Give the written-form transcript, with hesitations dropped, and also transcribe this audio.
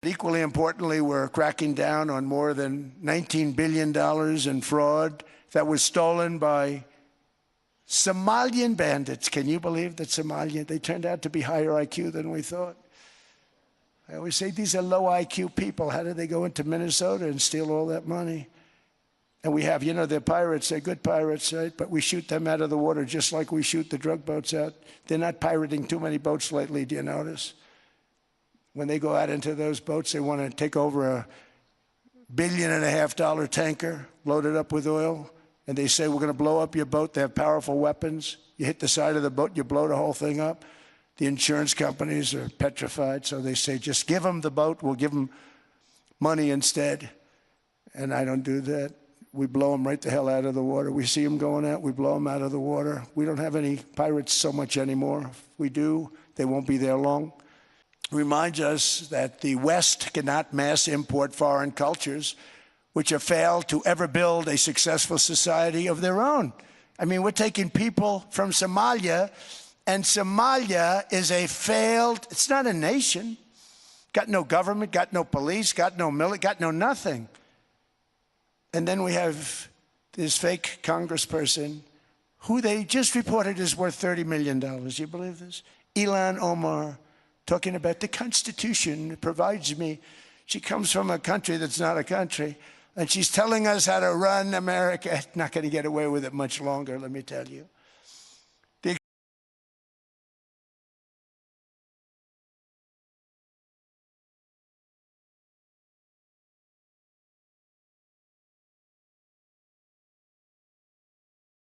Equally importantly, we're cracking down on more than $19 billion in fraud that was stolen by Somalian bandits. Can you believe that Somalian? They turned out to be higher IQ than we thought. I always say these are low IQ people. How did they go into Minnesota and steal all that money? And we have, they're pirates. They're good pirates, right? But we shoot them out of the water just like we shoot the drug boats out. They're not pirating too many boats lately, do you notice? When they go out into those boats, they want to take over a $1.5 billion tanker loaded up with oil, and they say, we're going to blow up your boat. They have powerful weapons. You hit the side of the boat, you blow the whole thing up. The insurance companies are petrified, so they say, just give them the boat. We'll give them money instead. And I don't do that. We blow them right the hell out of the water. We see them going out, we blow them out of the water. We don't have any pirates so much anymore. If we do, they won't be there long. Reminds us that the West cannot mass import foreign cultures which have failed to ever build a successful society of their own. I mean, we're taking people from Somalia, and Somalia is a failed, it's not a nation. Got no government, got no police, got no military, got no nothing. And then we have this fake congressperson who they just reported is worth $30 million. You believe this? Ilan Omar, talking about the Constitution provides me. She comes from a country that's not a country, and she's telling us how to run America. Not going to get away with it much longer, let me tell you.